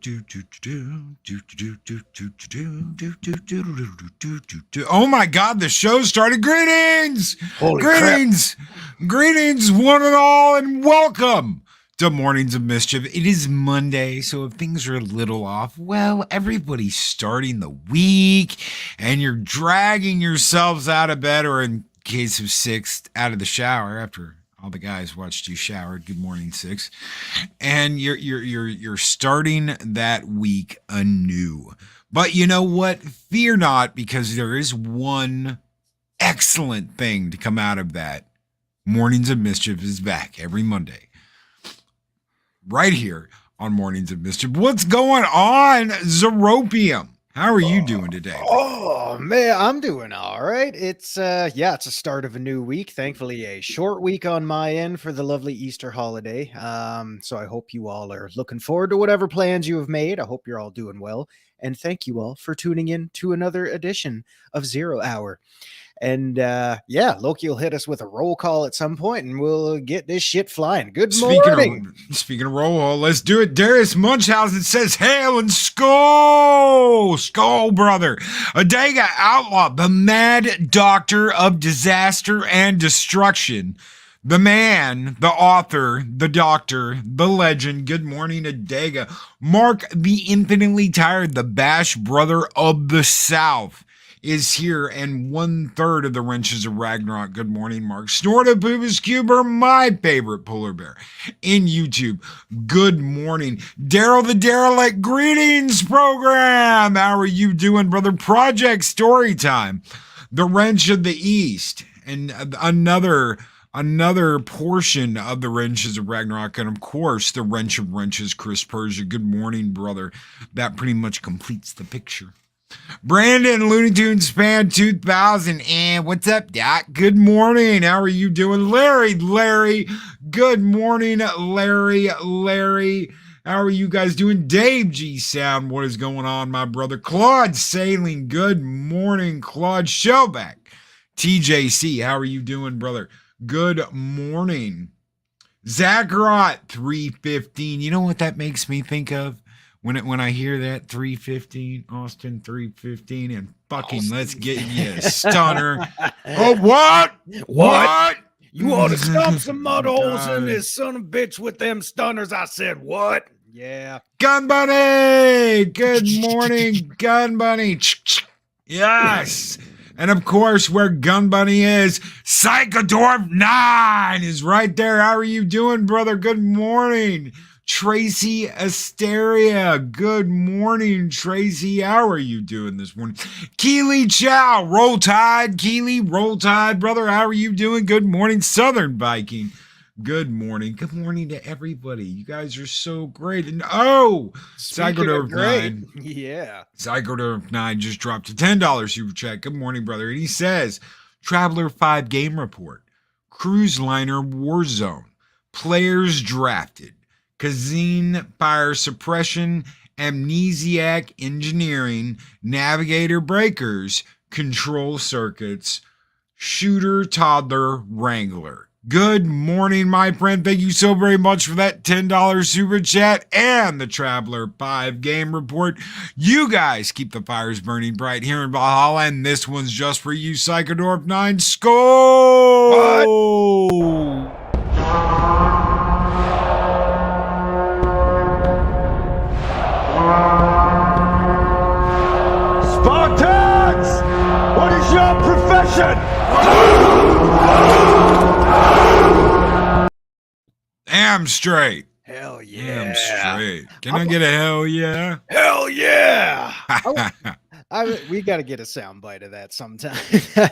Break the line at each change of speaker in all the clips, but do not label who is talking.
Oh my God, the show started. Greetings!
Holy
Greetings! Greetings, one and all, and welcome to Mornings of Mischief. It is Monday, so if things are a little off, well, everybody's starting the week, and you're dragging yourselves out of bed, or in case of Six, out of the shower after all the guys watched you shower. Good morning, Six. And you're starting that week anew. But you know what? Fear not, because there is one excellent thing to come out of that. Mornings of Mischief is back every Monday. Right here on Mornings of Mischief. What's going on, Zeropium? How are you doing today?
Oh man, I'm doing all right. It's it's a start of a new week. Thankfully, a short week on my end for the lovely Easter holiday. So I hope you all are looking forward to whatever plans you have made. I hope you're all doing well, and thank you all for tuning in to another edition of Zero Hour. And Loki will hit us with a roll call at some point, and we'll get this shit flying. Good morning.
Speaking of roll call, let's do it. Darius Munchausen says, "Hail and skull, skull brother, Adega Outlaw, the mad doctor of disaster and destruction, the man, the author, the doctor, the legend. Good morning, Adega. Mark the infinitely tired, the bash brother of the South." Is here, and 1/3 of the wrenches of Ragnarok. Good morning, Mark. Snorta Poopus Cuber, my favorite polar bear in YouTube. Good morning. Daryl the Derelict, greetings program. How are you doing, brother? Project Storytime, the Wrench of the East, and another portion of the Wrenches of Ragnarok, and of course, the Wrench of Wrenches, Chris Persia. Good morning, brother. That pretty much completes the picture. Brandon Looney Tunes fan 2000, and what's up, Doc? Good morning. How are you doing? Larry, good morning, Larry. How are you guys doing? Dave G Sound, what is going on, my brother? Claude Sailing, good morning, Claude. Shellback, TJC, how are you doing, brother? Good morning. Zacharot 315, you know what that makes me think of? When I hear that 315, Austin 315, and fucking Austin. Let's get you a stunner. Oh, what?
You ought to stomp some mud holes in this son of a bitch with them stunners. I said, what? Yeah.
Gun Bunny! Good morning, Gun Bunny. Yes. And of course, where Gun Bunny is, Psychodorf 9 is right there. How are you doing, brother? Good morning. Tracy Asteria, good morning, Tracy. How are you doing this morning? Keely Chow, roll tide, Keely, roll tide, brother. How are you doing? Good morning, Southern Viking. Good morning. Good morning to everybody. You guys are so great. And Psychodorf 9.
Yeah.
Psychodorf 9 just dropped a $10 super chat. Good morning, brother. And he says, Traveler 5 game report, cruise liner Warzone, players drafted, Kazine fire suppression, amnesiac engineering, navigator breakers, control circuits, shooter toddler wrangler. Good morning, my friend. Thank you so very much for that $10 super chat and the Traveler 5 game report. You guys keep the fires burning bright here in Valhalla, and this one's just for you, Psychodorf 9. Skull!
Spartans! What is your profession?
Am straight.
Hell yeah.
Am straight. Can I get a hell yeah?
Hell yeah. We got to get a soundbite of that sometime.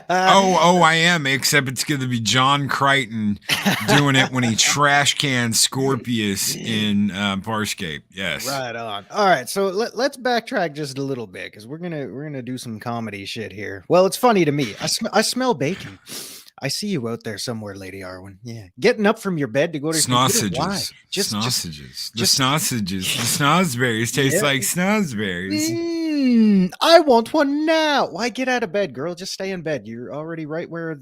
I am, except it's going to be John Crichton doing it when he trash cans Scorpius in Farscape. Yes.
Right on. All right, so let's backtrack just a little bit, because we're gonna do some comedy shit here. Well, it's funny to me. I smell bacon. I see you out there somewhere, Lady Arwyn. Yeah, getting up from your bed to go to
sausages.
Why?
Sausages. The snozberries taste like snozberries.
I want one now. Why get out of bed, girl? Just stay in bed. You're already right where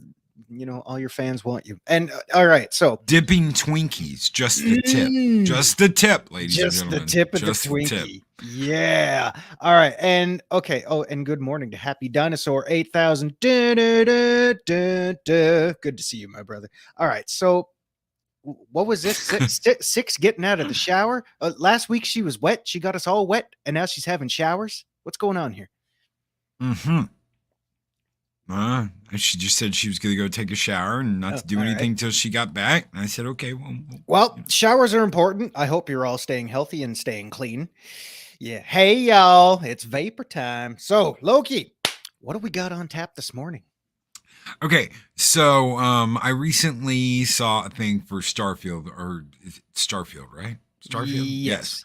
all your fans want you. And all right, so
Dipping Twinkies, just the tip. Just the tip, ladies and
just
gentlemen.
the tip of
Just
the
the tip.
Twinkie. Yeah. All right. And okay. Oh, and good morning to Happy Dinosaur 8000. Good to see you, my brother. All right. So what was this? Six getting out of the shower? Last week she was wet. She got us all wet, and now she's having showers. What's going on here?
Mm-hmm. She just said she was going to go take a shower and not to do anything till she got back. And I said, okay,
well, showers are important. I hope you're all staying healthy and staying clean. Yeah. Hey, y'all, it's vapor time. So, Loki, what do we got on tap this morning?
Okay, so I recently saw a thing for Starfield, or Starfield, right? Starfield?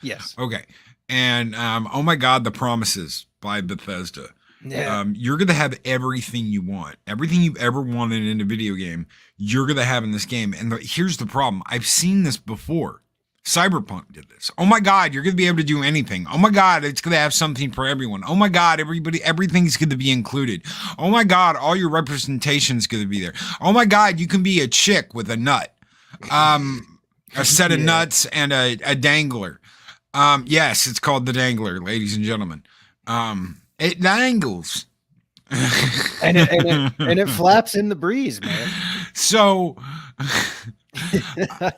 Yes.
Okay. And oh my God, The Promises by Bethesda.
Yeah.
You're going to have everything you want. Everything you've ever wanted in a video game, you're going to have in this game. And here's the problem. I've seen this before. Cyberpunk did this. Oh my God, you're going to be able to do anything. Oh my God, it's going to have something for everyone. Oh my God, everything's going to be included. Oh my God, all your representation is going to be there. Oh my God, you can be a chick with a nut. A set of nuts and a dangler. Yes, it's called the dangler, ladies and gentlemen. It dangles.
and it flaps in the breeze, man.
So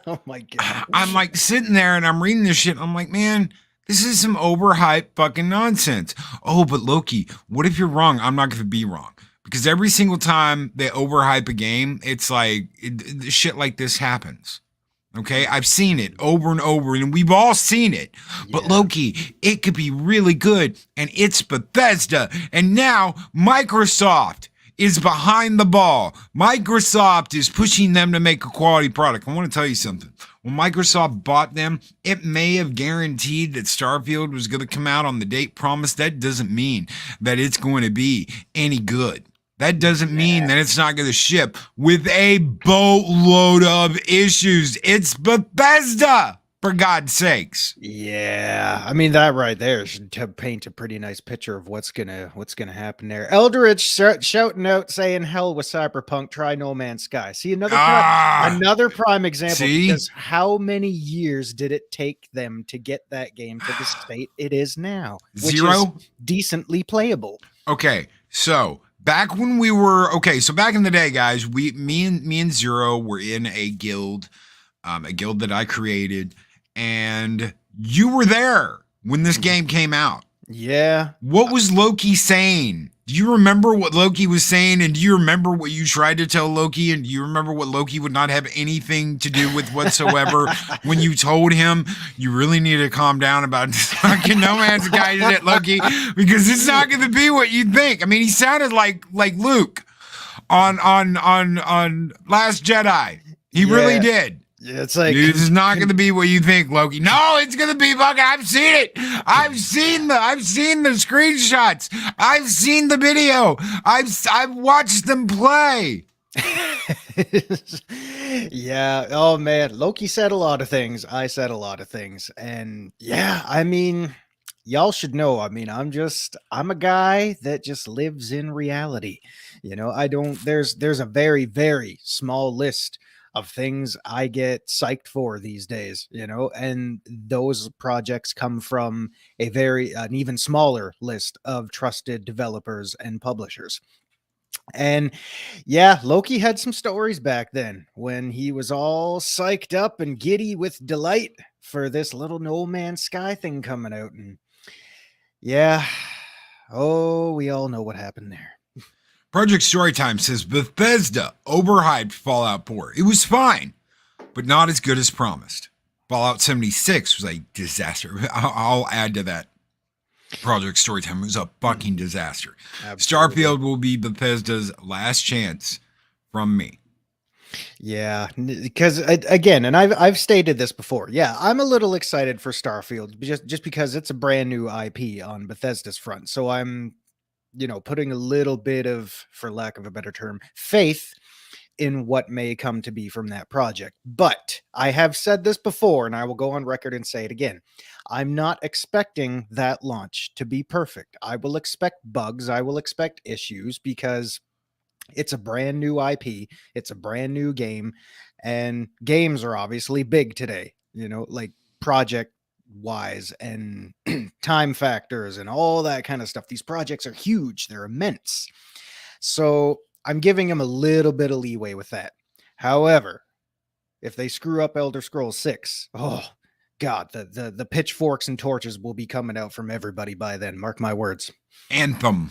oh my God.
I'm like sitting there and I'm reading this shit. I'm like, man, this is some overhyped fucking nonsense. Oh, but Loki, what if you're wrong? I'm not going to be wrong. Because every single time they overhype a game, it's like shit like this happens. Okay, I've seen it over and over, and we've all seen it. But Loki, it could be really good, and it's Bethesda. And now Microsoft is behind the ball. Microsoft is pushing them to make a quality product. I want to tell you something. When Microsoft bought them, it may have guaranteed that Starfield was going to come out on the date promised. That doesn't mean that it's going to be any good. That doesn't mean that it's not going to ship with a boatload of issues. It's Bethesda, for God's sakes.
Yeah, I mean that right there should paint a pretty nice picture of what's gonna happen there. Eldrich shouting out saying, "Hell with Cyberpunk, try No Man's Sky." See another prime example.
See?
Because how many years did it take them to get that game to the state it is now? Which
0?
is decently playable.
Okay, so. Back when we were so back in the day, guys, me and Zero were in a guild that I created, and you were there when this game came out.
Yeah.
What was Loki saying? Do you remember what Loki was saying? And do you remember what you tried to tell Loki? And do you remember what Loki would not have anything to do with whatsoever when you told him you really need to calm down about this fucking No Man's Sky shit, Loki? Because it's not going to be what you think. I mean, he sounded like Luke on Last Jedi. He really did.
Yeah, it's like
this is not going to be what you think, Loki. No, it's going to be fucking. I've seen it. I've seen the screenshots. I've seen the video. I've watched them play.
Yeah. Oh man, Loki said a lot of things. I said a lot of things, and yeah, I mean, y'all should know. I mean, I'm a guy that just lives in reality. I don't. There's a very, very small list of things I get psyched for these days, and those projects come from an even smaller list of trusted developers and publishers. And yeah, Loki had some stories back then when he was all psyched up and giddy with delight for this little No Man's Sky thing coming out. And yeah, we all know what happened there.
Project Storytime says Bethesda overhyped Fallout 4. It was fine, but not as good as promised. Fallout 76 was a disaster. I'll add to that. Project Storytime was a fucking disaster. Absolutely. Starfield will be Bethesda's last chance from me.
Yeah, because again, and I've stated this before. Yeah, I'm a little excited for Starfield just because it's a brand new IP on Bethesda's front. So I'm putting a little bit of, for lack of a better term, faith in what may come to be from that project. But I have said this before, and I will go on record and say it again. I'm not expecting that launch to be perfect. I will expect bugs. I will expect issues because It's a brand new IP. It's a brand new game, and games are obviously big today, like project wise and time factors and all that kind of stuff. These projects are huge. They're immense. So I'm giving them a little bit of leeway with that. However, if they screw up Elder Scrolls 6, oh God, the pitchforks and torches will be coming out from everybody by then. Mark my words.
Anthem.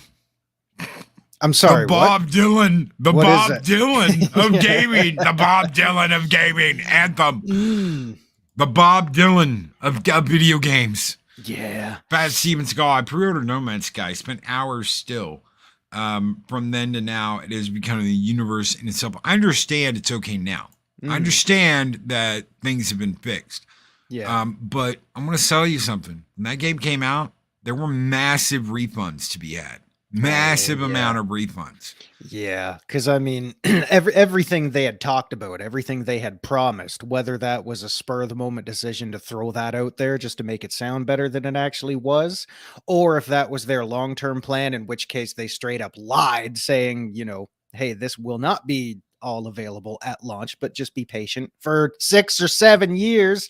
I'm sorry.
The Bob Dylan. The
What
Bob
is it?
Dylan of gaming. The Bob Dylan of gaming. Anthem. The Bob Dylan of video games.
Yeah.
Bad Steven Seagal. I pre-ordered No Man's Sky. Spent hours still. From then to now, it has become a universe in itself. I understand it's okay now. I understand that things have been fixed.
Yeah.
But I'm going to tell you something. When that game came out, there were massive refunds to be had. Massive amount of refunds.
Yeah, because I mean, everything they had talked about, everything they had promised, whether that was a spur of the moment decision to throw that out there just to make it sound better than it actually was, or if that was their long-term plan, in which case they straight up lied, saying, hey, this will not be all available at launch, but just be patient for 6 or 7 years.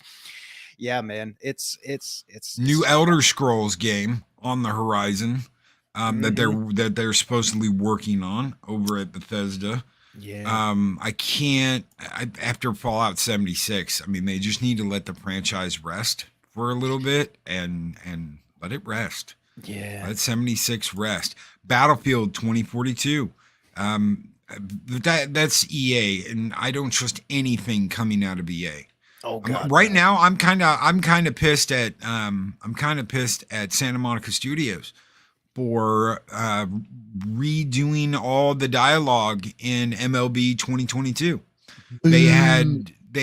Yeah, man, it's
new Elder Scrolls game on the horizon. That they're supposedly working on over at Bethesda.
Yeah.
After Fallout 76, I mean, they just need to let the franchise rest for a little bit and let it rest.
Yeah.
Let 76 rest. Battlefield 2042. That's EA, and I don't trust anything coming out of EA.
Oh God.
Right now, I'm kind of pissed at Santa Monica Studios for redoing all the dialogue in MLB 2022. They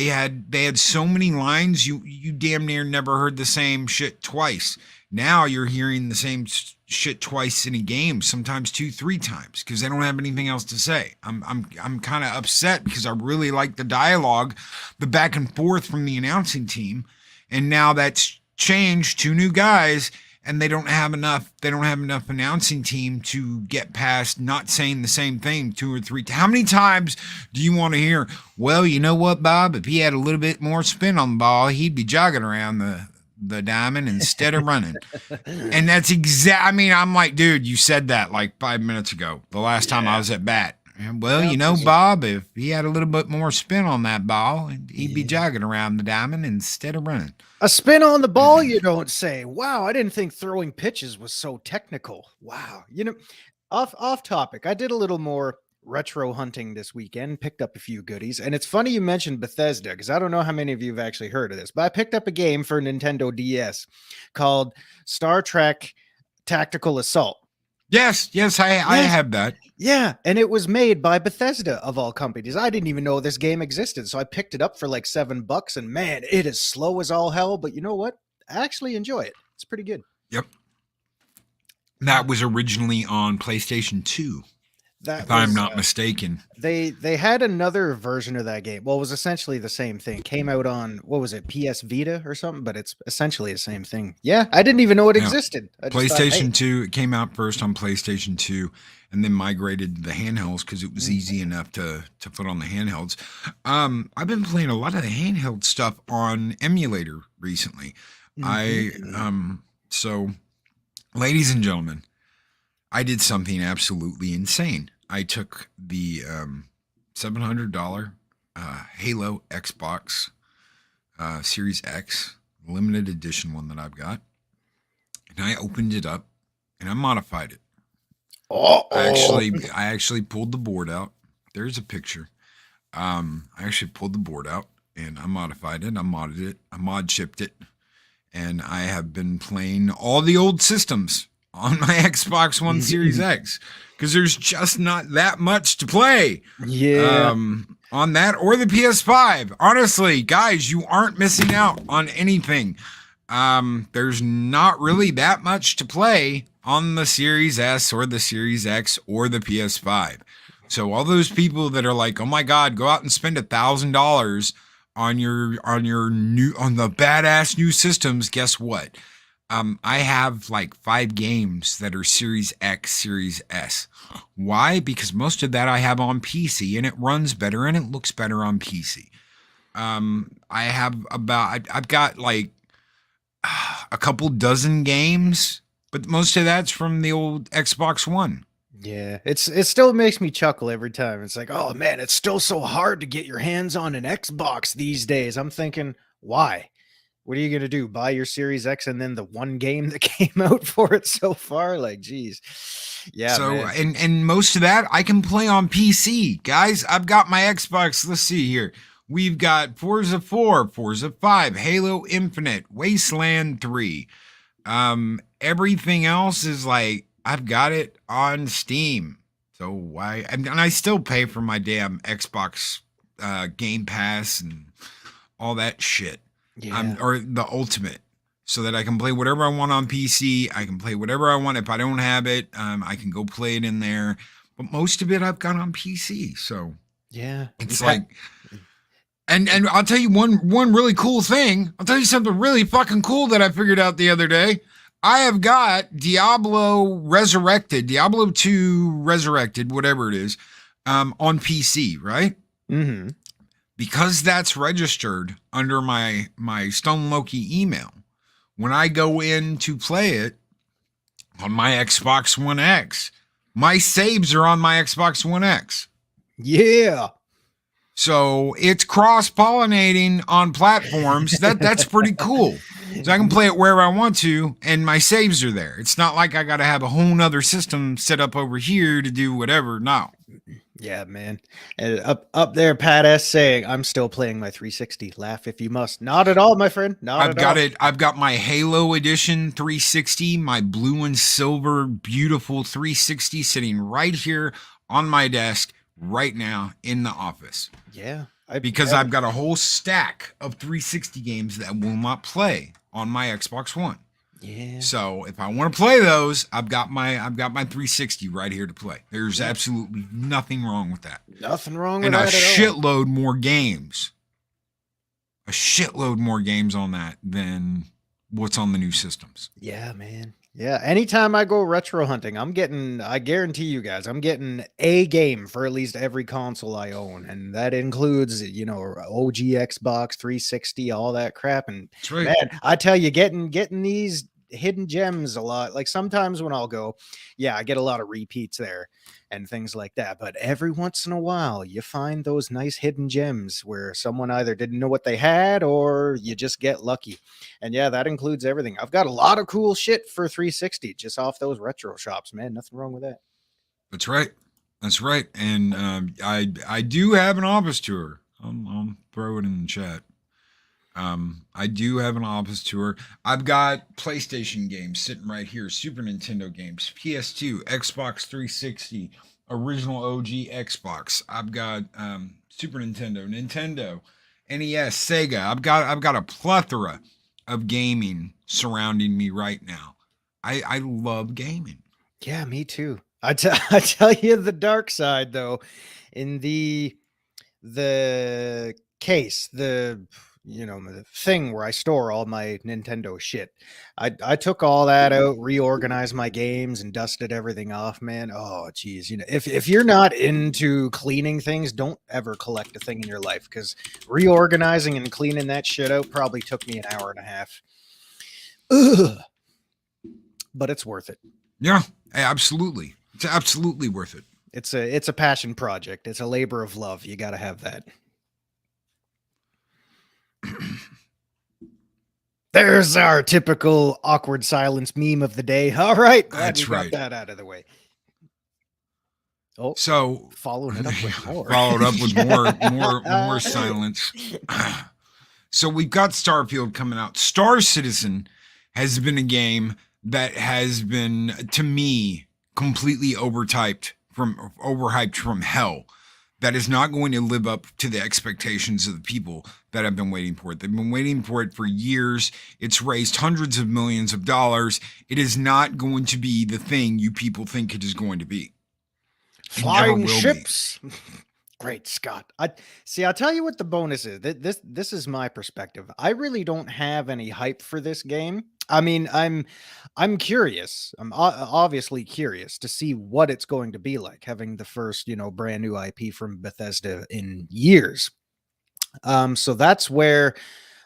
had so many lines you damn near never heard the same shit twice. Now you're hearing the same shit twice in a game, sometimes 2-3 times, because they don't have anything else to say. I'm kind of upset because I really like the dialogue, the back and forth from the announcing team, and now that's changed to new guys. And they don't have enough announcing team to get past not saying the same thing 2 or 3 times. How many times do you want to hear, well, you know what, Bob, if he had a little bit more spin on the ball, he'd be jogging around the diamond instead of running. And that's I mean, I'm like, dude, you said that like 5 minutes ago, the last time I was at bat. And, well, Bob, if he had a little bit more spin on that ball, he'd be jogging around the diamond instead of running.
A spin on the ball, you don't say. Wow, I didn't think throwing pitches was so technical. Wow. Off topic. I did a little more retro hunting this weekend, picked up a few goodies. And it's funny you mentioned Bethesda, because I don't know how many of you have actually heard of this, but I picked up a game for Nintendo DS called Star Trek Tactical Assault.
Yes, I have that.
Yeah, and it was made by Bethesda of all companies. I didn't even know this game existed, so I picked it up for like $7, and man, it is slow as all hell, but you know what? I actually enjoy it. It's pretty good.
Yep. That was originally on PlayStation 2. If I'm not mistaken.
They had another version of that game. Well, it was essentially the same thing. Came out on, what was it, PS Vita or something? But it's essentially the same thing. Yeah, I didn't even know it existed.
PlayStation 2, it came out first on PlayStation 2 and then migrated to the handhelds because it was easy enough to put on the handhelds. I've been playing a lot of the handheld stuff on emulator recently. So, ladies and gentlemen, I did something absolutely insane. I took the $700 Halo Xbox Series X, limited edition one that I've got, and I opened it up and I modified it. I actually pulled the board out. There's a picture. I actually pulled the board out and I modified it. I modded it. I mod chipped it, and I have been playing all the old systems on my Xbox One Series X, because there's just not that much to play.
Yeah.
On that or the PS5. Honestly, guys, you aren't missing out on anything. There's not really that much to play on the Series S or the Series X or the PS5. So all those people that are like, oh my God, go out and spend $1,000 on the badass new systems, guess what? I have like 5 games that are Series X, Series S. Why? Because most of that I have on PC and it runs better and it looks better on PC. I've got like a couple dozen games, but most of that's from the old Xbox One.
Yeah, it still makes me chuckle every time. It's like, oh man, it's still so hard to get your hands on an Xbox these days. I'm thinking, why? What are you gonna do? Buy your Series X and then the one game that came out for it so far? Like, geez. Yeah,
So
man.
and most of that I can play on PC. Guys, I've got my Xbox. Let's see here. We've got Forza 4, Forza 5, Halo Infinite, Wasteland 3. Everything else is like I've got it on Steam. So why and I still pay for my damn Xbox Game Pass and all that shit.
Yeah.
Or the Ultimate, so that I can play whatever I want on PC. I can play whatever I want. If I don't have it, I can go play it in there. But most of it I've got on PC. So
Yeah.
it's like, and I'll tell you one really cool thing. I'll tell you something really fucking cool that I figured out the other day. I have got Diablo 2 Resurrected, whatever it is, on PC, right?
Mm-hmm.
Because that's registered under my Stone Loki email. When I go in to play it on my Xbox One X, my saves are on my Xbox One X.
Yeah.
So it's cross-pollinating on platforms. That's pretty cool. So I can play it wherever I want to, and my saves are there. It's not like I got to have a whole nother system set up over here to do whatever. No.
Yeah, man. And up there, Pat S saying, I'm still playing my 360. Laugh if you must. Not at all, my friend. Not
I've
at
got
all.
it. I've got my Halo Edition 360, my blue and silver, beautiful 360 sitting right here on my desk right now in the office.
Yeah.
Because I've got a whole stack of 360 games that will not play on my Xbox One.
Yeah.
So if I want to play those, I've got my 360 right here to play. There's absolutely nothing wrong with that.
Nothing wrong with
And
that
a
at all.
shitload more games. A shitload more games on that than what's on the new systems.
Yeah, man. Yeah. Anytime I go retro hunting, I guarantee you guys, I'm getting a game for at least every console I own. And that includes, OG Xbox 360, all that crap. And
That's right.
man, I tell you, getting these hidden gems a lot. Like sometimes when I'll go, yeah, I get a lot of repeats there and things like that. But every once in a while, you find those nice hidden gems where someone either didn't know what they had or you just get lucky. And yeah, that includes everything. I've got a lot of cool shit for 360 just off those retro shops, man. Nothing wrong with that.
That's right. That's right. And I do have an office tour. I'll throw it in the chat. I do have an office tour. I've got PlayStation games sitting right here, Super Nintendo games, PS2, Xbox 360, original OG Xbox. I've got Super Nintendo, NES, Sega. I've got a plethora of gaming surrounding me right now. I love gaming.
Yeah, me too. I tell you the dark side though, in the case, the thing where I store all my Nintendo shit. I took all that out, reorganized my games, and dusted everything off, man. Oh, geez. If you're not into cleaning things, don't ever collect a thing in your life, because reorganizing and cleaning that shit out probably took me an hour and a half. Ugh. But it's worth it.
Yeah, absolutely. It's absolutely worth it.
It's a passion project. It's a labor of love. You got to have that. There's our typical awkward silence meme of the day. All right, glad
That's
we got
right.
that out of the way. Oh,
So
following it up with more.
Followed up with more silence. So we've got Starfield coming out. Star Citizen has been a game that has been, to me, completely overhyped from hell. That is not going to live up to the expectations of the people that have been waiting for it. They've been waiting for it for years. It's raised hundreds of millions of dollars. It is not going to be the thing you people think it is going to be.
Flying ships. Great Scott. I'll tell you what the bonus is. This is my perspective. I really don't have any hype for this game. I mean, I'm curious. I'm obviously curious to see what it's going to be like having the first, brand new IP from Bethesda in years. So that's where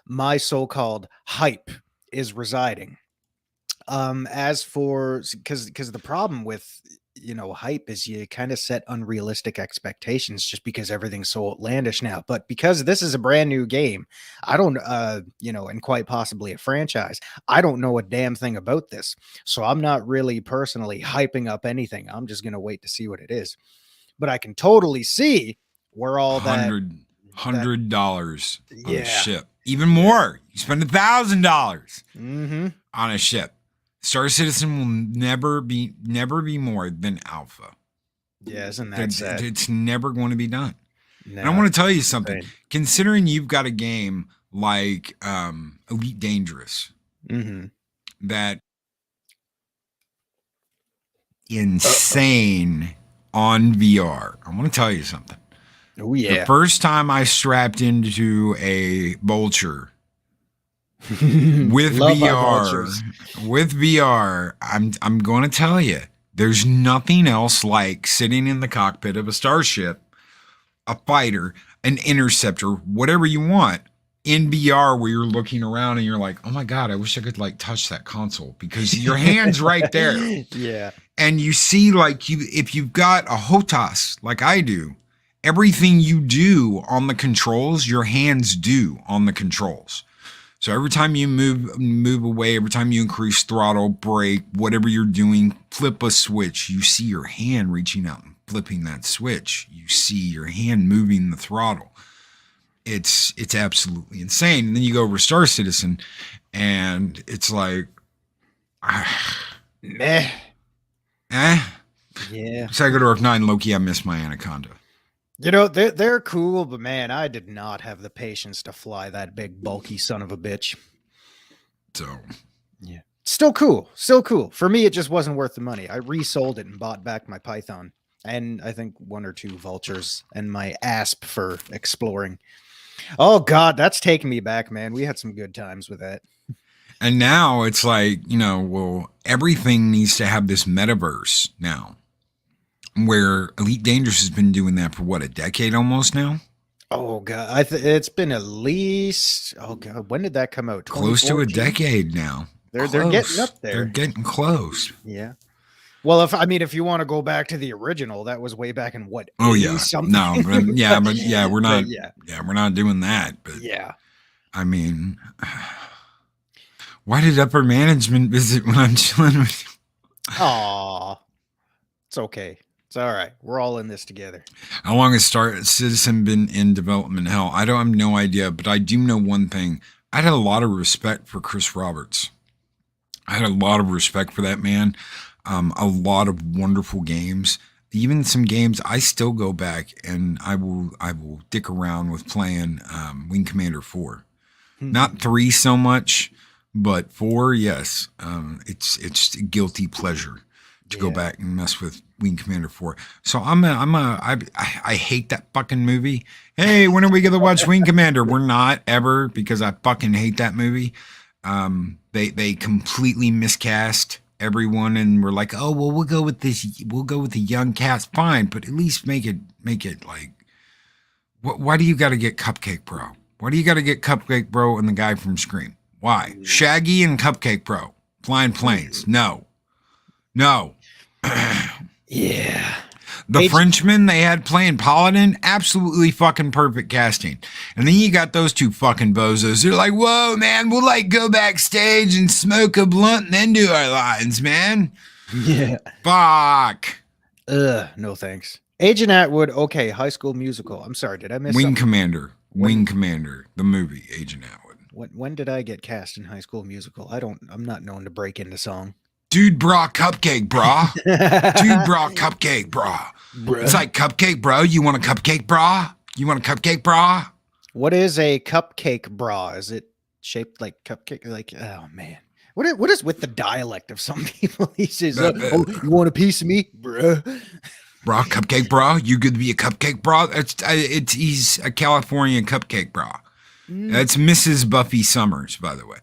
my so-called hype is residing. As for because the problem with hype is you kind of set unrealistic expectations just because everything's so outlandish now. But because this is a brand new game, I don't and quite possibly a franchise, I don't know a damn thing about this. So I'm not really personally hyping up anything. I'm just gonna wait to see what it is. But I can totally see where all that
$100 on a
yeah.
ship. Even more. You spend $1,000
Mm-hmm.
on a ship. Star Citizen will never be more than alpha.
Yeah, isn't that sad?
It's never going to be done.
No,
and I want to tell you something.
insane.
Considering you've got a game like Elite Dangerous that insane on VR. I want to tell you something.
Oh yeah.
The first time I strapped into a vulture with VR, I'm going to tell you, there's nothing else like sitting in the cockpit of a starship, a fighter, an interceptor, whatever you want, in VR where you're looking around and you're like, oh my God, I wish I could like touch that console because your hand's right there.
Yeah.
And you see if you've got a HOTAS like I do, everything you do on the controls, your hands do on the controls. So every time you move away, every time you increase throttle, brake, whatever you're doing, flip a switch, you see your hand reaching out and flipping that switch. You see your hand moving the throttle. It's absolutely insane. And then you go over Star Citizen and it's like,
meh.
Yeah.
Psychodorf
9 Loki, I miss my Anaconda.
They're cool, but man, I did not have the patience to fly that big bulky son of a bitch.
So,
yeah, still cool. For me, it just wasn't worth the money. I resold it and bought back my Python, and I think 1 or 2 vultures and my asp for exploring. Oh God, that's taking me back, man. We had some good times with that.
And now it's like, everything needs to have this metaverse now. Where Elite Dangerous has been doing that for what, a decade almost now?
Oh God, it's been at least when did that come out?
Close to a decade now.
They're getting up there.
They're getting close.
Yeah. Well, if you want to go back to the original, that was way back in what?
Oh yeah,
something?
No, but we're not. We're not doing that. But
yeah,
I mean, why did upper management visit when I'm chilling with you?
Aw, it's okay. It's all right. We're all in this together.
How long has Star Citizen been in development hell? I have no idea, but I do know one thing. I had a lot of respect for Chris Roberts. I had a lot of respect for that man. A lot of wonderful games. Even some games I still go back and I will dick around with playing Wing Commander 4. Not 3 so much, but 4, yes. It's a guilty pleasure to go back and mess with Wing Commander 4. So I hate that fucking movie. Hey, when are we gonna watch Wing Commander? We're not ever, because I fucking hate that movie. They completely miscast everyone and we're like, oh well, we'll go with the young cast. Fine, but at least make it like, why do you got to get Cupcake Bro? Why do you got to get Cupcake Bro and the guy from Scream? Why? Shaggy and Cupcake Bro flying planes? No.
Yeah.
The Frenchman they had playing Paladin, absolutely fucking perfect casting. And then you got those 2 fucking bozos. They're like, whoa, man, we'll like go backstage and smoke a blunt and then do our lines, man.
Yeah.
Fuck.
No thanks. Agent Atwood, okay, High School Musical. I'm sorry, did I miss
Wing
something?
Commander. Wing Commander, the movie, Agent Atwood.
When did I get cast in High School Musical? I'm not known to break into song.
Dude, brah, cupcake, brah. Dude, brah, cupcake, brah. It's like, cupcake, bro. You want a cupcake, brah? You want a cupcake, brah?
What is a cupcake bra? Is it shaped like cupcake? Like, oh man. What is with the dialect of some people? He says, oh, you want a piece of me? Bruh.
Bra, cupcake, bra. You could be a cupcake, bra. He's a California cupcake, bra. That's Mrs. Buffy Summers, by the way.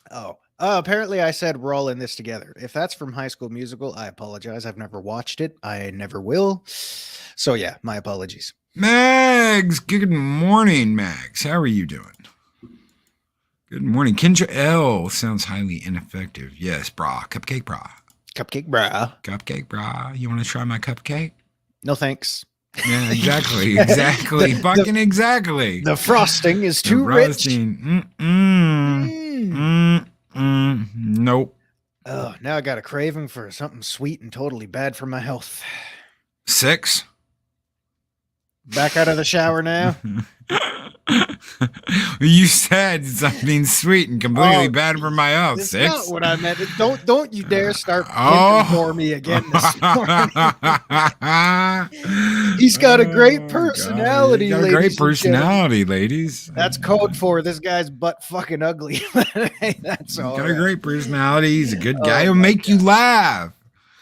Oh, Apparently I said we're all in this together. If that's from High School Musical, I apologize. I've never watched it. I never will. So yeah, my apologies.
Mags, good morning, Mags. How are you doing? Good morning. Kendra L sounds highly ineffective. Yes, brah. Cupcake, brah.
Cupcake, brah.
Cupcake, brah. You want to try my cupcake?
No thanks.
Yeah, exactly. Exactly. Fucking exactly.
The frosting is too rich.
Nope.
Oh, now I got a craving for something sweet and totally bad for my health.
6.
Back out of the shower now.
You said something sweet and completely bad for my health.
That's
6.
not what I meant. Don't you dare start pimping for me again this morning. He's got a great personality.
He's got a great personality, ladies.
That's code for this guy's butt fucking ugly. Hey, that's all.
He's got a great personality. He's a good guy. He'll make you laugh.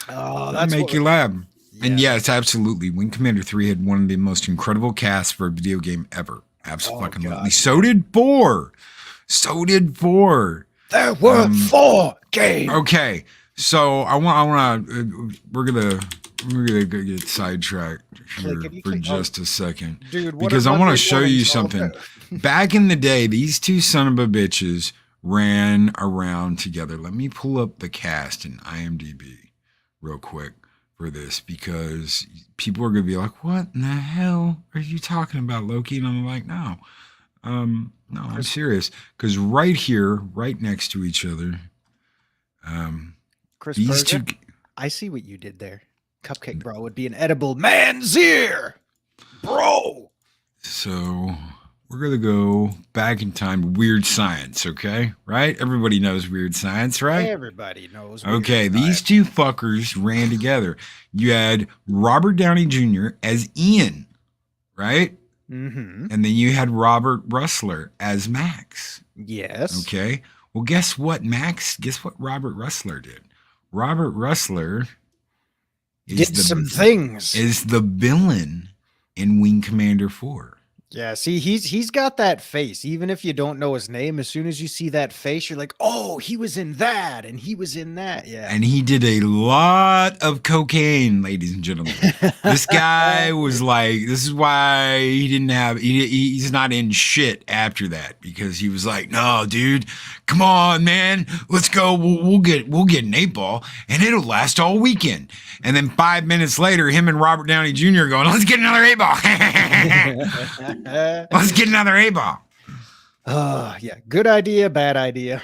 Oh, that's
make you laugh.
Yeah.
And yes, absolutely. Wing Commander 3 had one of the most incredible casts for a video game ever. Absolutely. So did 4.
There were 4 games.
Okay. So we're gonna get sidetracked here for just a second.
Dude,
because I want to show you something. Back in the day, these two son of a bitches ran around together. Let me pull up the cast in IMDb real quick for this, because people are gonna be like, "What in the hell are you talking about, Loki?" And I'm like, "No, I'm serious." Because right here, right next to each other,
Chris
these
Berger,
two.
I see what you did there. Cupcake Bro would be an edible man's ear, bro.
So we're gonna go back in time to Weird Science, okay? Right? Everybody knows Weird Science, right?
Everybody knows.
Okay, these two fuckers ran together. You had Robert Downey Jr. as Ian, right?
Mm-hmm.
And then you had Robert Russler as Max.
Yes.
Okay. Well, guess what, Max? Guess what Robert Russler did? Robert Russler is the villain in Wing Commander 4.
Yeah, see, he's got that face. Even if you don't know his name, as soon as you see that face, you're like, oh, he was in that, and he was in that. Yeah.
And he did a lot of cocaine, ladies and gentlemen. This guy was like, this is why he's not in shit after that, because he was like, no, dude, come on, man, let's go. We'll get an 8-ball, and it'll last all weekend. And then 5 minutes later, him and Robert Downey Jr. going, let's get another 8-ball. Let's get another 8-ball.
Oh, yeah. Good idea, bad idea.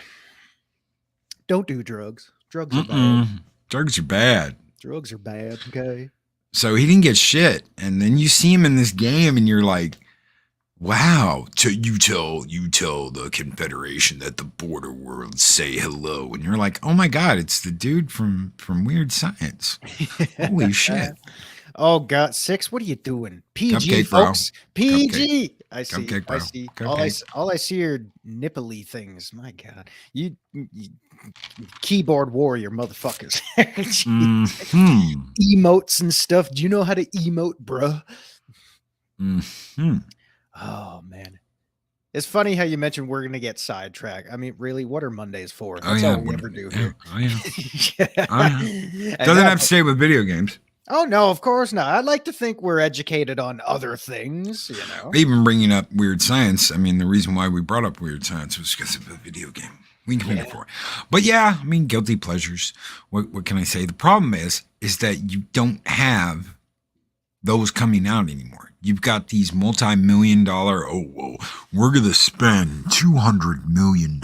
Don't do drugs. Drugs are bad.
Drugs are bad.
Drugs are bad, okay?
So he didn't get shit. And then you see him in this game and you're like, wow, you tell the Confederation that the border worlds say hello. And you're like, oh my God, it's the dude from Weird Science. Holy shit.
Oh God, 6. What are you doing? PG,
Cupcake,
folks.
Bro.
PG.
Cupcake.
I see.
Cupcake, bro.
I see.
Cupcake.
All I see are nipply things. My God, you keyboard warrior motherfuckers. Emotes and stuff. Do you know how to emote, bruh? Oh man. It's funny how you mentioned we're going to get sidetracked. I mean, really, what are Mondays for? That's all we ever do here.
Doesn't have to stay with video games.
Oh, no, of course not. I'd like to think we're educated on other things, you know.
Even bringing up Weird Science, I mean, the reason why we brought up Weird Science was because of a video game. We can it for. But yeah, I mean, guilty pleasures. What can I say? The problem is that you don't have those coming out anymore. You've got these multi-million-dollar, we're going to spend $200 million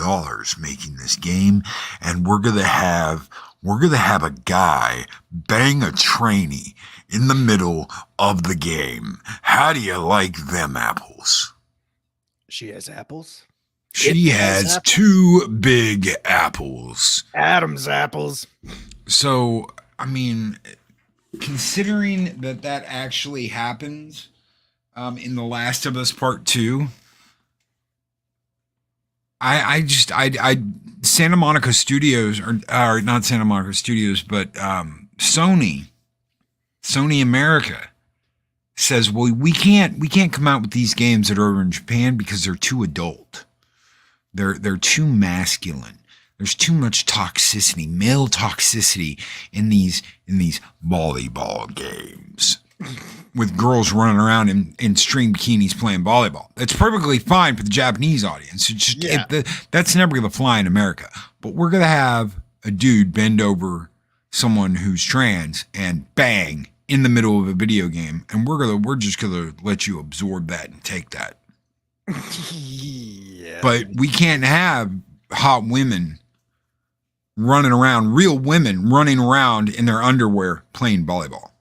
making this game, and we're going to have a guy bang a trainee in the middle of the game. How do you like them apples?
She has apples?
She has 2 big apples.
Adam's apples.
So, I mean, considering that actually happens in The Last of Us Part 2, I Santa Monica Studios, or not Santa Monica Studios, but Sony America says, well, we can't come out with these games that are over in Japan because they're too adult. They're too masculine. There's too much toxicity, male toxicity in these volleyball games with girls running around in string bikinis playing volleyball. That's perfectly fine for the Japanese audience. It's just, that's never going to fly in America. But we're going to have a dude bend over someone who's trans and bang in the middle of a video game, and we're just going to let you absorb that and take that.
Yeah.
But we can't have hot women running around, real women running around in their underwear playing volleyball.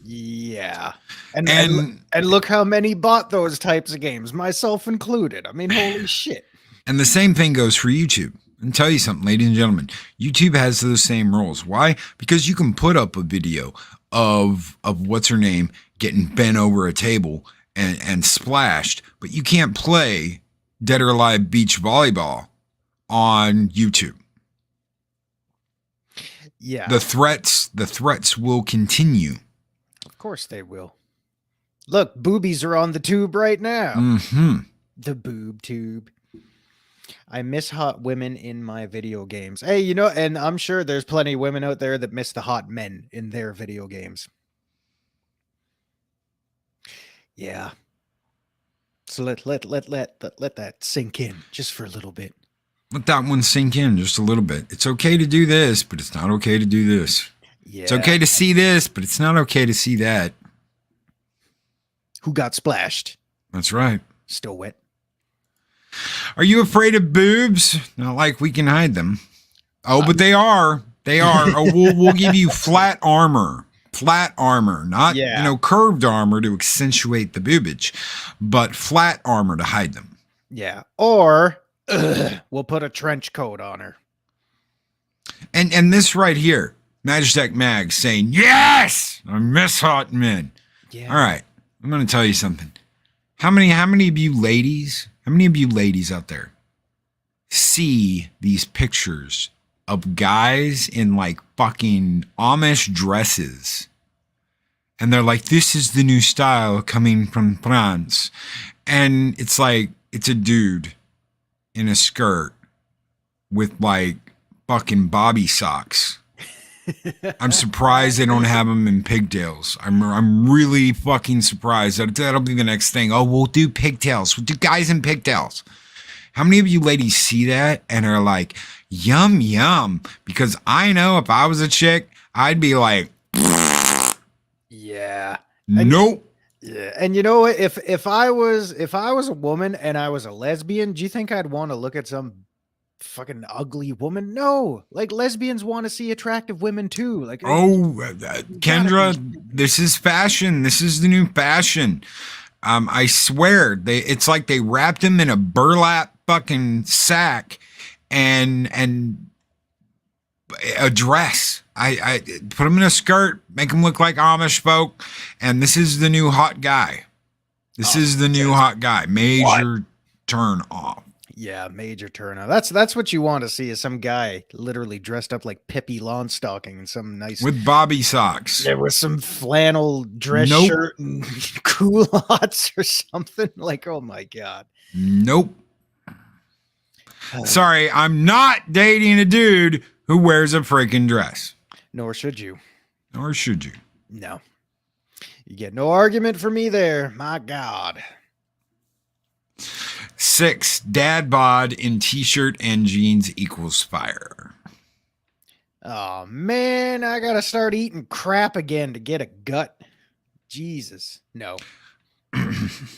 Yeah. And look how many bought those types of games, myself included. I mean, holy shit.
And the same thing goes for YouTube. And tell you something, ladies and gentlemen, YouTube has those same rules. Why? Because you can put up a video of what's her name getting bent over a table and splashed, but you can't play Dead or Alive beach volleyball on YouTube.
Yeah.
The threats will continue.
Of course they will. Look, boobies are on the tube right now.
Mm-hmm.
The boob tube. I miss hot women in my video games. Hey, you know, and I'm sure there's plenty of women out there that miss the hot men in their video games. Yeah. So let that sink in just for a little bit.
Let that one sink in just a little bit. It's okay to do this, but it's not okay to do this.
Yeah.
It's okay to see this, but it's not okay to see that.
Who got splashed?
That's right.
Still wet.
Are you afraid of boobs? Not like we can hide them. Oh, but they are. They are. Oh, we'll give you flat armor. Flat armor, not curved armor to accentuate the boobage, but flat armor to hide them.
Yeah. Or we'll put a trench coat on her.
And this right here, Magitech Mag saying, yes, I miss hot men.
Yeah.
All right. I'm going to tell you something. How many of you ladies out there see these pictures of guys in like fucking Amish dresses? And they're like, this is the new style coming from France. And it's like, it's a dude in a skirt with like fucking bobby socks. I'm surprised they don't have them in pigtails. I'm really fucking surprised. That'll be the next thing. Oh, we'll do pigtails. We'll do guys in pigtails. How many of you ladies see that and are like, yum, yum? Because I know if I was a chick, I'd be like,
yeah.
Nope.
Yeah. And you know what? If I was a woman and I was a lesbian, do you think I'd want to look at some fucking ugly woman? No. Like, lesbians want to see attractive women too. Like,
Kendra, this is fashion. This is the new fashion. I swear, it's like they wrapped him in a burlap fucking sack and a dress. I put him in a skirt, make him look like Amish folk, and this is the new hot guy. This is the new hot guy. Major turn off.
Yeah, major turn off. That's what you want to see, is some guy literally dressed up like Pippi Longstocking and some nice
with bobby socks.
There was some flannel dress shirt and culottes or something. Like, oh my god.
Nope. Sorry, I'm not dating a dude who wears a freaking dress.
Nor should you.
Nor should you.
No. You get no argument for me there. My God.
6, dad bod in t-shirt and jeans equals fire.
Oh, man. I got to start eating crap again to get a gut. Jesus. No.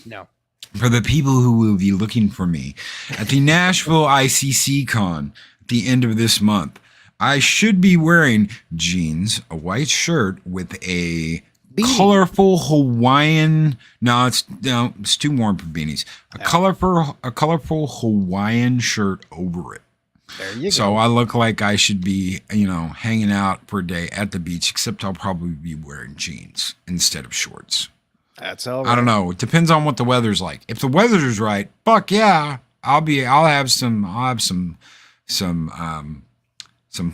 No.
For the people who will be looking for me at the Nashville ICC Con at the end of this month, I should be wearing jeans, a white shirt with a colorful Hawaiian. No, it's too warm for beanies. A colorful Hawaiian shirt over it.
There you go.
So I look like I should be, hanging out for a day at the beach, except I'll probably be wearing jeans instead of shorts.
That's all right.
I don't know. It depends on what the weather's like. If the weather's right, fuck yeah, I'll have some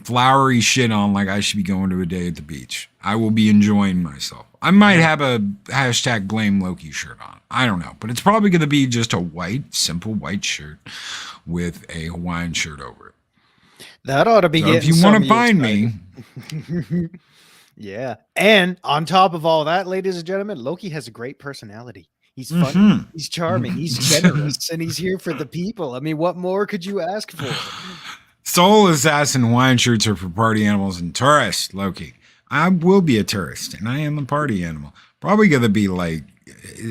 flowery shit on, like I should be going to a day at the beach. I will be enjoying myself. I might have a hashtag blame Loki shirt on. I don't know, but it's probably going to be just a simple white shirt with a Hawaiian shirt over it.
That ought to be
So
getting
if you
some
want
of
to find me,
excited. Yeah. And on top of all that, ladies and gentlemen, Loki has a great personality. He's funny,
Mhm.
he's charming, he's generous, and he's here for the people. I mean, what more could you ask for?
Soul Assassin Hawaiian shirts are for party animals and tourists, Loki. I will be a tourist, and I am a party animal. Probably going to be like,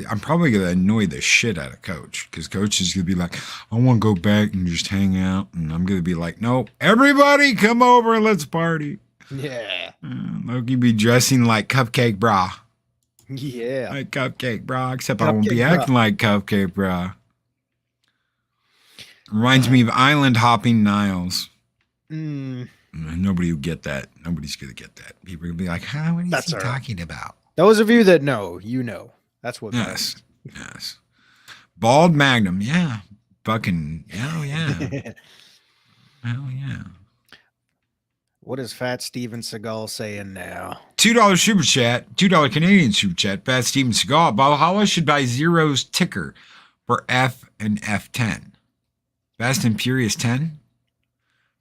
I'm probably going to annoy the shit out of Coach, because Coach is going to be like, I want to go back and just hang out. And I'm going to be like, no, everybody come over and let's party.
Yeah.
Loki be dressing like Cupcake Bra.
Yeah.
Like Cupcake Bra, except I won't be
Cupcake Bra.
acting like Cupcake Bra. Reminds me of Island Hopping Niles. Nobody will get that. Nobody's going to get that. People will be like, huh, what is he
all right.
talking about?
Those of you that know, you know. That's what
Yes. Yes. Bald Magnum. Yeah. Fucking. Oh, yeah. Hell yeah.
What is Fat Steven Seagal saying now?
$2 super chat. $2 Canadian super chat. Fat Steven Seagal. Valhalla should buy Zero's ticker for F and F10. Fast and Furious 10?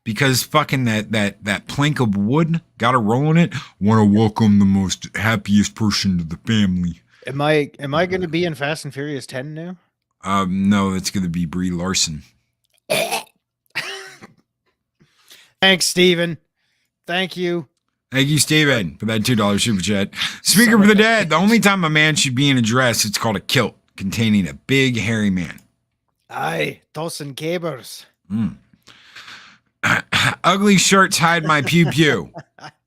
Because fucking that plank of wood got a roll in it. Want to welcome the most happiest person to the family.
Am I going to be in Fast and Furious 10 now?
No, it's going to be Brie Larson.
Thanks, Steven. Thank you.
Thank you, Steven, for that $2 super chat. Speaker for the dead. The only time a man should be in a dress, it's called a kilt, containing a big, hairy man.
Aye, tossing cabers.
Ugly shirts hide my pew-pew.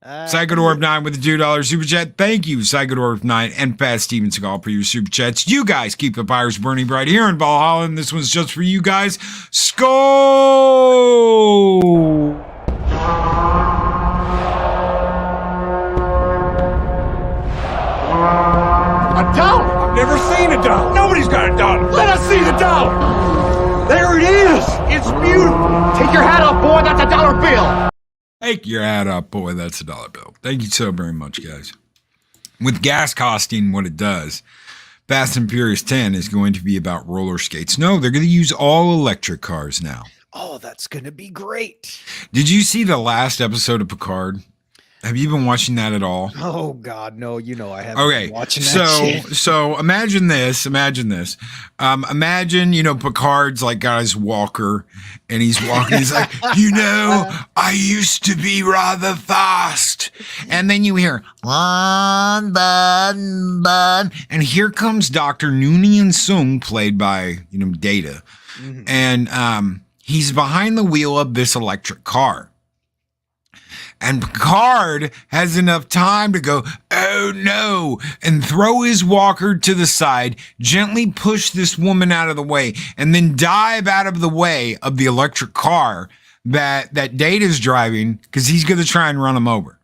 Psychodorf9 with the $2 super chat. Thank you, Psychodorf9 and Fast Steven Seagal for your super chats. You guys keep the fires burning bright here in Valhalla, and this one's just for you guys. Skull!
A dollar? I've never seen a dollar. Nobody's got a dollar. Let us see the dollar. There it is. It's beautiful. Take your hat off, boy. That's a dollar bill.
Take your hat up, boy. That's a dollar bill. Thank you so very much, guys. With gas costing what it does, Fast and Furious 10 is going to be about roller skates. No, they're going to use all electric cars now.
Oh, that's going to be great.
Did you see the last episode of Picard? Have you been watching that at all?
Oh, God, no. You know I haven't
Okay,
been watching that shit.
so imagine this. Imagine, Picard's like got his walker, and he's walking. He's like, I used to be rather fast. And then you hear, one, bun. And here comes Dr. Noonien Sung, played by, Data.
Mhm.
And he's behind the wheel of this electric car. And Picard has enough time to go, oh no, and throw his walker to the side, gently push this woman out of the way, and then dive out of the way of the electric car that Data's driving, because he's going to try and run him over.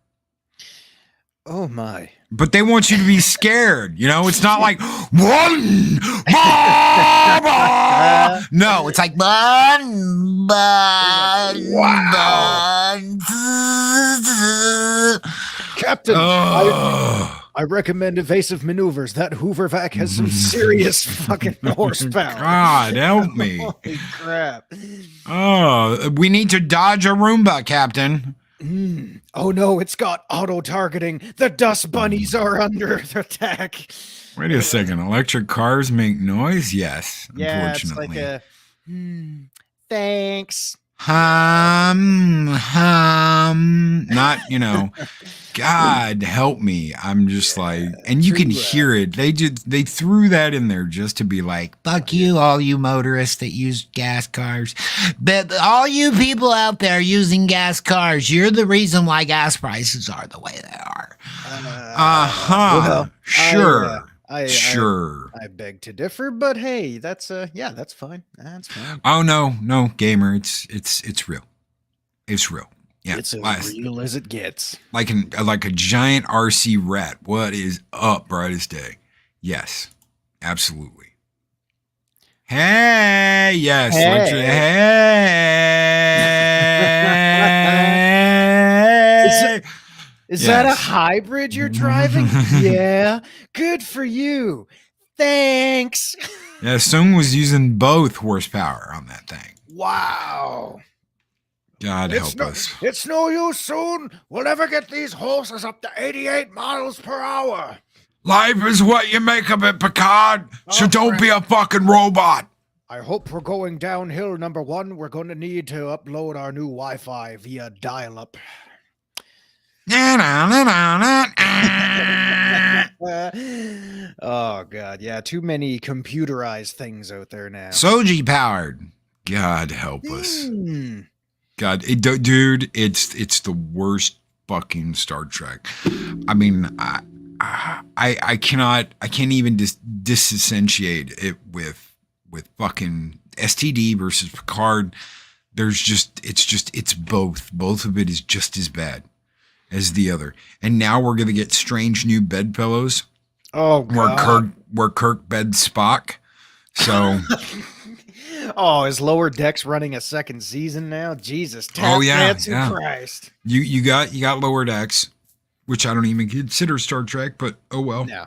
Oh, my.
But they want you to be scared. It's not like, one, no, it's like, bun.
Captain, I recommend evasive maneuvers. That Hoover vac has some serious fucking horsepower.
God, help me.
Holy crap.
Oh, we need to dodge a Roomba, Captain.
Oh no, it's got auto-targeting. The dust bunnies are under attack.
Wait a second. Electric cars make noise? Yes,
Yeah, it's
unfortunately.
like thanks.
Not, God help me. I'm just like, and you can hear it. They threw that in there just to be like, fuck you, all you motorists that use gas cars. But all you people out there using gas cars, you're the reason why gas prices are the way they are.
Well,
Sure.
Sure. I beg to differ, but hey, that's that's fine. That's fine.
Oh no, gamer, it's real. It's real. Yeah,
It's as real as it gets.
Like a giant RC rat. What is up, brightest day? Yes, absolutely. Hey, yes, hey.
Is that a hybrid you're driving? Yeah. Good for you. Thanks.
Yeah, Sung was using both horsepower on that thing.
Wow.
God help us.
It's no use soon. We'll never get these horses up to 88 miles per hour.
Life is what you make of it, Picard. So
Oh,
don't
crap.
be a fucking robot.
I hope we're going downhill, number one. We're going to need to upload our new Wi-Fi via dial-up. Oh, God. Yeah, too many computerized things out there now.
Soji powered. God help us. God, dude, it's the worst fucking Star Trek. I mean, I can't even disassociate it with fucking STD versus Picard. It's both. Both of it is just as bad as the other. And now we're gonna get strange new bedfellows.
Oh, God.
Where Kirk beds Spock. So.
Oh, is Lower Decks running a second season now? Jesus.
Oh yeah,
Christ.
You got Lower Decks, which I don't even consider Star Trek, but oh well.
Yeah.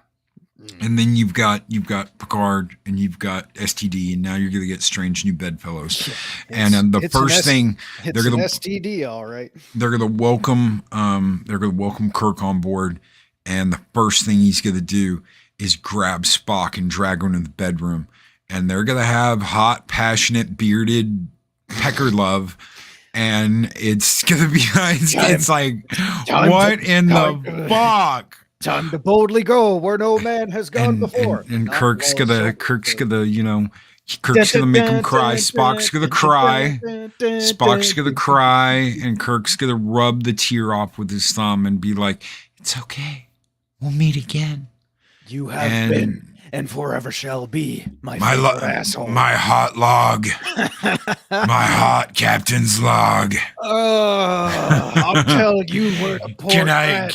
And then you've got Picard, and you've got STD, and now you're gonna get strange new bedfellows. And the first thing
they're
gonna
STD, all right.
They're gonna welcome Kirk on board, and the first thing he's gonna do is grab Spock and drag him into the bedroom. And they're going to have hot, passionate, bearded pecker love. And it's going to be, it's like, what in the fuck?
Time to boldly go where no man has gone before.
And Kirk's going to, you know, Kirk's going to make him cry. Spock's going to cry. Spock's going to cry. And Kirk's going to rub the tear off with his thumb and be like, it's okay. We'll meet again.
You have been. And forever shall be my asshole.
My hot log. My hot captain's log.
I'm telling you, we're the poor
Can I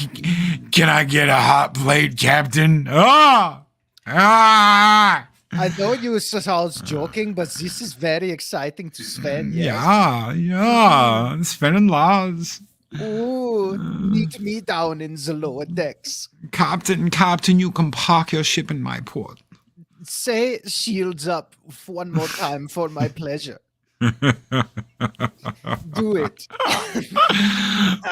get a hot plate, Captain? I
know you was joking, but this is very exciting to Sven. Yes.
Yeah. Sven laws.
Ooh, meet me down in the lower decks.
Captain, you can park your ship in my port.
Say shields up one more time for my pleasure. Do it.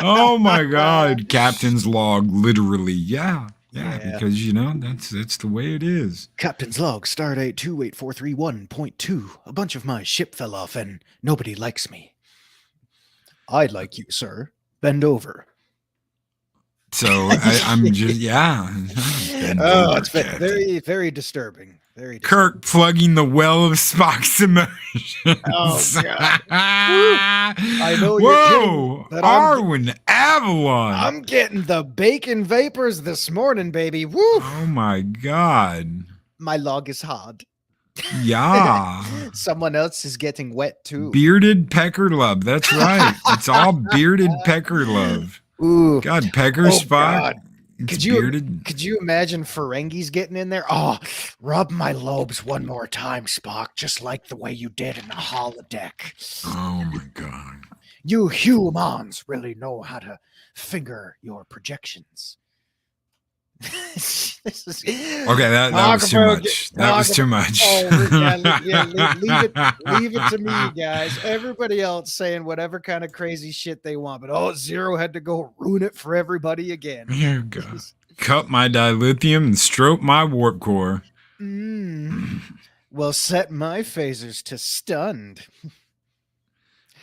Oh my God, Captain's log, literally. Yeah, because you know that's the way it is.
Captain's log, stardate 284331.2. A bunch of my ship fell off and nobody likes me. I like you, sir. Bend over.
So I'm just
it's very, very disturbing. Very disturbing.
Kirk plugging the well of Spock's emotions.
Oh God! I know you're
Whoa,
kidding,
Arwyn Avalon.
I'm getting the bacon vapors this morning, baby. Woo!
Oh my God.
My log is hard.
Yeah.
Someone else is getting wet too.
Bearded pecker love. That's right. It's all bearded pecker love.
Ooh.
God, pecker Spock. Could
you imagine Ferengi's getting in there? Oh, rub my lobes one more time, Spock, just like the way you did in the holodeck.
Oh my God.
You humans really know how to finger your projections.
Okay, that was too much. That was too much.
Leave it to me, guys. Everybody else saying whatever kind of crazy shit they want, but Zero had to go ruin it for everybody again.
Here we go. Cut my dilithium and stroke my warp core.
Well, set my phasers to stunned.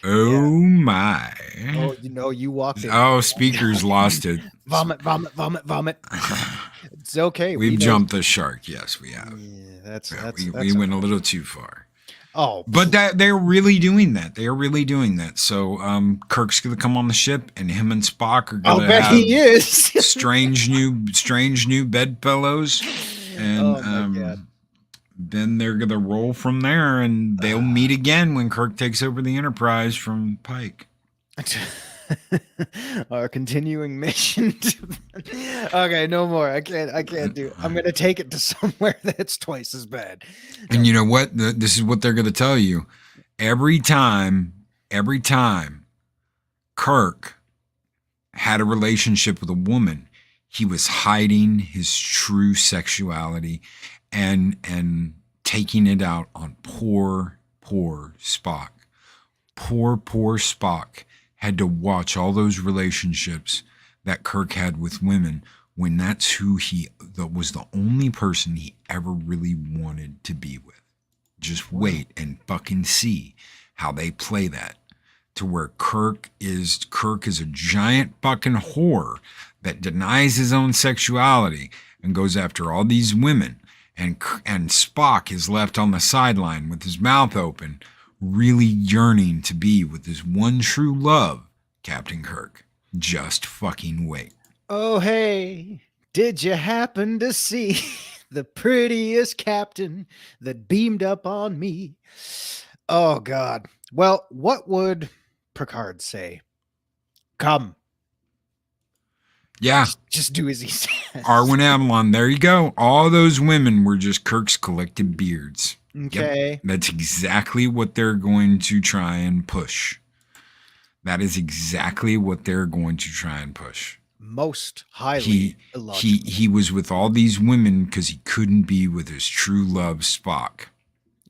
Oh my.
Oh, you walked in.
Oh, speakers lost it.
Vomit. It's okay.
We've jumped the shark. Yes, we have.
Yeah,
we went a little too far.
Oh,
but they're really doing that. They are really doing that. So Kirk's gonna come on the ship, and him and Spock are gonna have
he is.
strange new bedfellows, and then they're gonna roll from there, and they'll meet again when Kirk takes over the Enterprise from Pike.
Our continuing mission. Okay, no more. I can't do it. I'm gonna take it to somewhere that's twice as bad.
And you know what? This is what they're gonna tell you. Every time Kirk had a relationship with a woman, he was hiding his true sexuality and taking it out on poor Spock. Poor Spock had to watch all those relationships that Kirk had with women when that's who that was the only person he ever really wanted to be with. Just wait and fucking see how they play that to where Kirk is a giant fucking whore that denies his own sexuality and goes after all these women. And Spock is left on the sideline with his mouth open, really yearning to be with his one true love, Captain Kirk. Just fucking wait.
Oh, hey, did you happen to see the prettiest captain that beamed up on me? Oh, God. Well, what would Picard say? Come.
Yeah.
Just do as he says.
Arwyn Avalon, there you go. All those women were just Kirk's collective beards.
Okay.
Yep. That's exactly what they're going to try and push. That is exactly what they're going to try and push.
Most highly illogical.
He was with all these women because he couldn't be with his true love, Spock.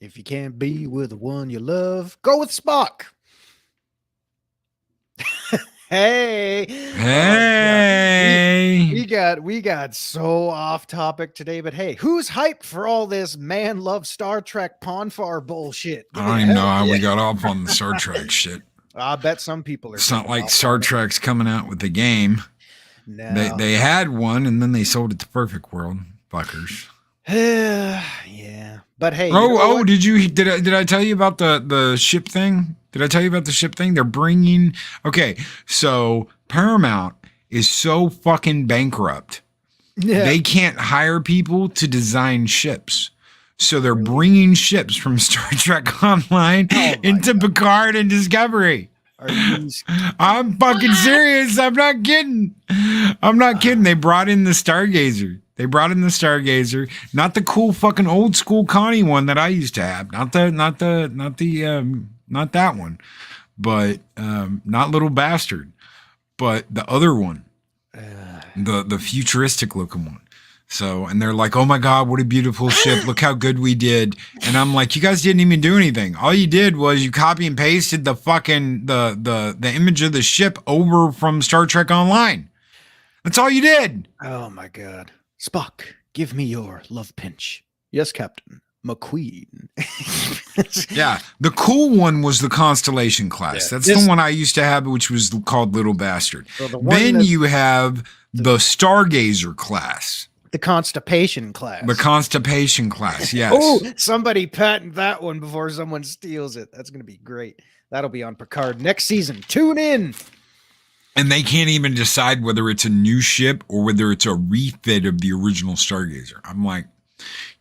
If you can't be with the one you love, go with Spock. Hey. We got so off topic today, but hey, who's hyped for all this man love Star Trek Ponfar bullshit?
I know how we got off on the Star Trek shit.
I bet some people are.
It's not like Star Trek's coming out with the game.
No.
They had one and then they sold it to Perfect World. Fuckers.
Yeah. But hey.
Did I tell you about the ship thing? Did I tell you about the ship thing? They're bringing. Okay, so Paramount is so fucking bankrupt. Yeah. They can't hire people to design ships. So they're bringing ships from Star Trek Online into Picard and Discovery. I'm fucking serious. I'm not kidding. They brought in the Stargazer. Not the cool fucking old school Connie one that I used to have. Not that one. But not Little Bastard. But the other one. The futuristic looking one. So, and they're like, oh my God, what a beautiful ship. Look how good we did. And I'm like, you guys didn't even do anything. All you did was you copy and pasted the fucking, the image of the ship over from Star Trek Online. That's all you did.
Oh my God. Spock, give me your love pinch. Yes, Captain. McQueen.
Yeah. The cool one was the Constellation class. Yeah, that's the one I used to have, which was called Little Bastard. Then you have the Stargazer class.
The Constipation class.
Yes.
Oh, somebody patent that one before someone steals it. That's going to be great. That'll be on Picard next season. Tune in.
And they can't even decide whether it's a new ship or whether it's a refit of the original Stargazer. I'm like,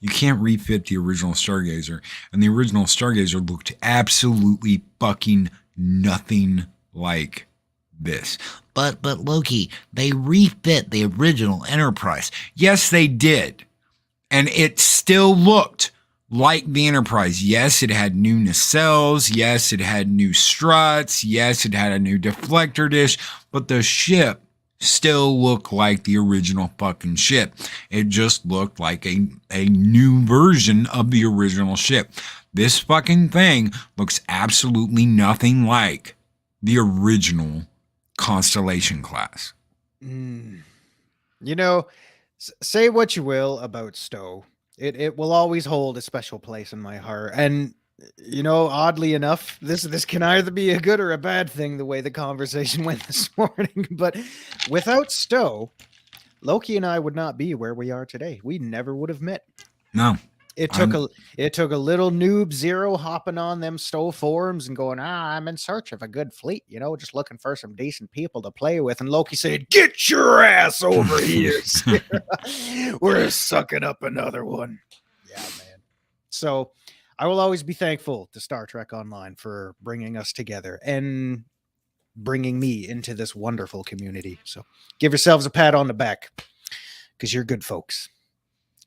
you can't refit the original Stargazer. And the original Stargazer looked absolutely fucking nothing like this. But Loki, they refit the original Enterprise. Yes, they did. And it still looked like the Enterprise. Yes, it had new nacelles. Yes, it had new struts. Yes, it had a new deflector dish. But the ship still looked like the original fucking ship. It just looked like a new version of the original ship. This fucking thing looks absolutely nothing like the original Constellation class.
You know, say what you will about Stowe. It will always hold a special place in my heart. And, you know, oddly enough, this can either be a good or a bad thing, the way the conversation went this morning. But without Stowe, Loki and I would not be where we are today. We never would have met.
No.
It took a little noob Zero hopping on them Stowe forums and going, I'm in search of a good fleet, you know, just looking for some decent people to play with. And Loki said, get your ass over here. We're sucking up another one. Yeah, man. So I will always be thankful to Star Trek Online for bringing us together and bringing me into this wonderful community. So give yourselves a pat on the back because you're good folks.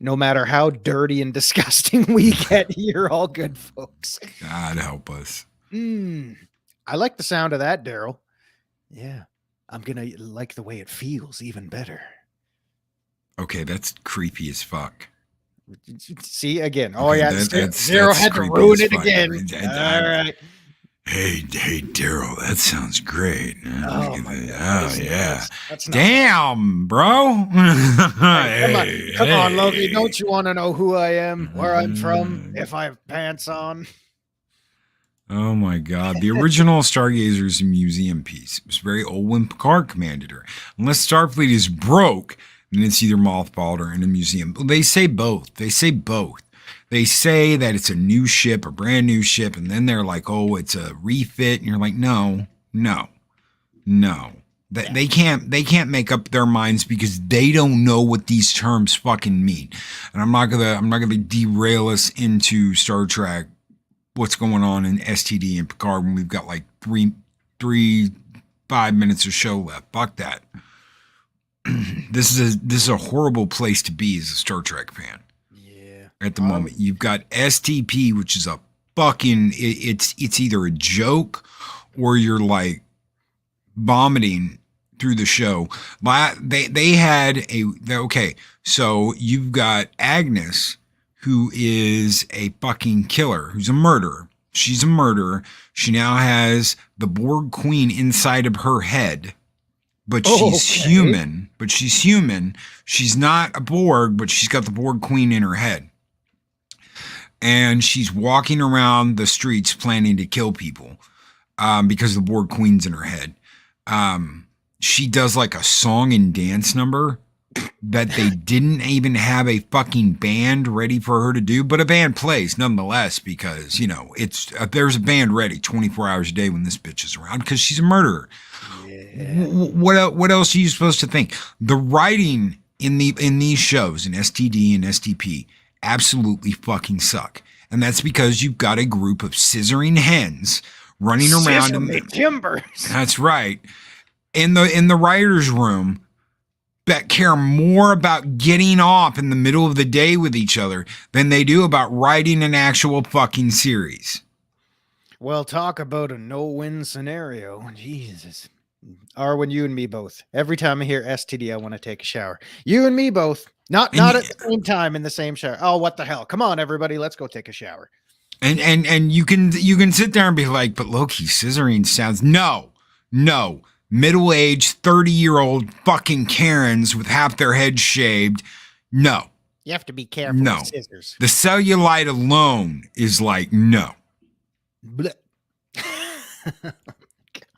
No matter how dirty and disgusting we get, you're all good folks.
God help us.
I like the sound of that, Daryl. Yeah. I'm going to like the way it feels even better.
Okay, that's creepy as fuck.
See, again.
Oh,
yeah. Zero had to ruin it again. All right.
Hey, Daryl, that sounds great.
Oh, my God.
Yeah.
That's not
Damn, bro.
Come on, Loki. Don't you want to know who I am, where I'm from, if I have pants on?
Oh my God. The original Stargazer is a museum piece. It was very old when Picard commanded her. Unless Starfleet is broke, then it's either mothballed or in a museum. They say both. They say that it's a new ship, a brand new ship, and then they're like, oh, it's a refit. And you're like, no. They can't make up their minds because they don't know what these terms fucking mean. And I'm not gonna derail us into Star Trek, what's going on in STD and Picard when we've got like 5 minutes of show left. Fuck that. This is a horrible place to be as a Star Trek fan. Yeah. At the moment, you've got STP, which is a fucking it's either a joke or you're like vomiting through the show. They had okay, so you've got Agnes, who is a fucking killer, who's a murderer. She's a murderer. She now has the Borg Queen inside of her head, but she's human. She's not a Borg, but she's got the Borg Queen in her head. And she's walking around the streets planning to kill people because the Borg Queen's in her head. She does like a song and dance number that they didn't even have a fucking band ready for her to do, but a band plays nonetheless because, you know, there's a band ready 24 hours a day when this bitch is around because she's a murderer. Yeah. What else are you supposed to think? The writing in these shows in STD and STP absolutely fucking suck. And that's because you've got a group of scissoring hens running around in
timbers.
That's right. In the writer's room, that care more about getting off in the middle of the day with each other than they do about writing an actual fucking series.
Well, talk about a no-win scenario. Jesus. Arwyn, you and me both. Every time I hear STD, I want to take a shower. You and me both. Not at the same time in the same shower. Oh, what the hell? Come on, everybody. Let's go take a shower.
And you can sit there and be like, but Loki, scissoring sounds... No. Middle-aged, 30-year-old fucking Karens with half their heads shaved. No.
You have to be careful with scissors.
The cellulite alone is like, no.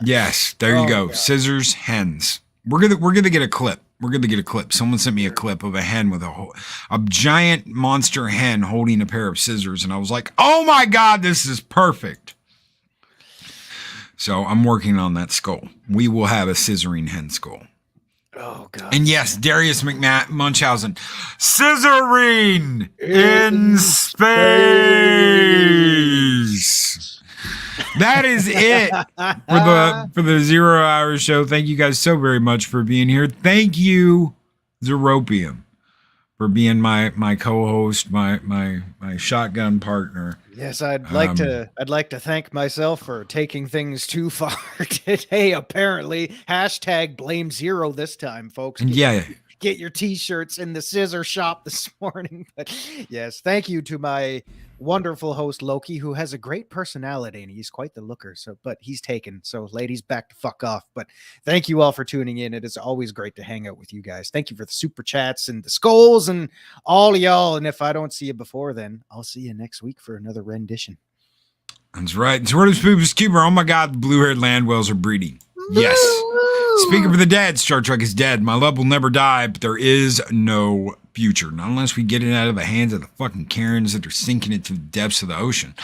Yes, there you go. God. Scissors, hens. We're gonna get a clip. Someone sent me a clip of a hen with a giant monster hen holding a pair of scissors, and I was like, oh my God, this is perfect. So I'm working on that skull. We will have a scissoring hen skull.
Oh, God.
And yes, Darius Munchausen. Scissoring in space. That is it for the 0 Hour Show. Thank you guys so very much for being here. Thank you, Zeropium, for being my co-host, my shotgun partner.
Yes, I'd like to thank myself for taking things too far today. Apparently, #blame zero this time, folks. Get your t-shirts in the scissor shop this morning. But yes, thank you to my wonderful host Loki, who has a great personality and he's quite the looker. But he's taken. So ladies, back to fuck off. But thank you all for tuning in. It is always great to hang out with you guys. Thank you for the super chats and the skulls and all y'all. And if I don't see you before then, I'll see you next week for another rendition.
That's right. Keeper. Oh my God, the blue-haired land whales are breeding. Yes. Speaking for the dead, Star Trek is dead. My love will never die, but there is no future. Not unless we get it out of the hands of the fucking Karens that are sinking it to the depths of the ocean.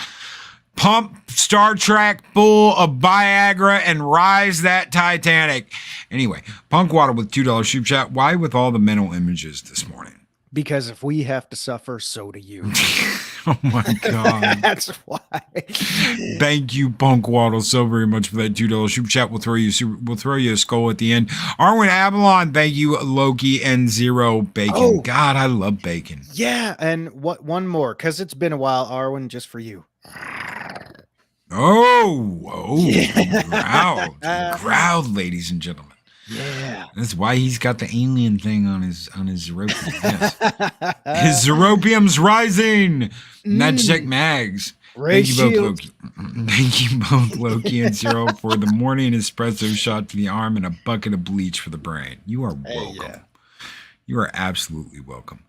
Pump Star Trek full of Viagra and rise that Titanic. Anyway, Punkwaddle with $2 super chat. Why with all the mental images this morning?
Because if we have to suffer, so do you.
Oh my God.
That's why.
Thank you, Punkwaddle, so very much for that $2 super chat. We'll throw you a skull at the end. Arwyn Avalon, thank you, Loki and Zero Bacon. Oh, God, I love bacon.
Yeah, and one more, because it's been a while, Arwyn, just for you.
Yeah. Growled, ladies and gentlemen.
Yeah,
that's why he's got the alien thing on his Zeropium. Yes. His Zeropium's rising. Magic Mags.
Ray
Thank you both,
Shields.
Loki. Thank you both, Loki and Zero, for the morning espresso shot for the arm and a bucket of bleach for the brain. You are welcome.
Yeah.
You are absolutely welcome.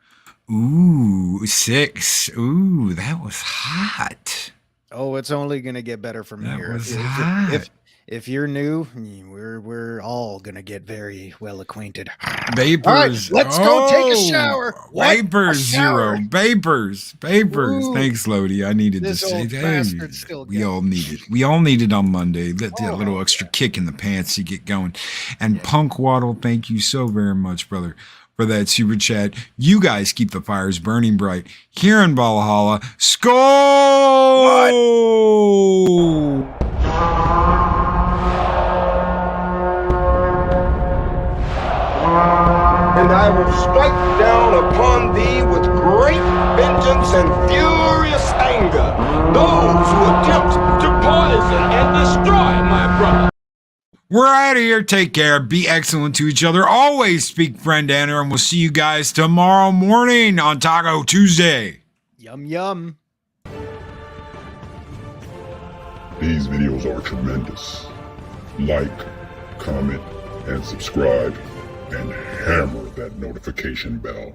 Ooh, 6. Ooh, that was hot.
Oh, it's only gonna get better from
That
here.
was hot.
If you're new, we're all gonna get very well acquainted.
Vapors.
All right, let's go take a shower. What?
Vapors,
A shower?
Zero. Vapors.
Ooh.
Thanks, Lodi. I needed
This
to say
old
that.
bastard still
We
gets
all need it. We all need it on Monday. Let that
Oh,
little extra
yeah.
kick in the pants to get going. And
Yeah.
Punk Waddle, thank you so very much, brother, for that super chat. You guys keep the fires burning bright here in Valhalla. Skull!
And I will strike down upon thee with great vengeance and furious anger those who attempt to poison and destroy my brother.
We're out of here. Take care. Be excellent to each other. Always speak friend Anna, and we'll see you guys tomorrow morning on Taco Tuesday.
Yum yum.
These videos are tremendous. Like, comment, and subscribe, and hammer that notification bell.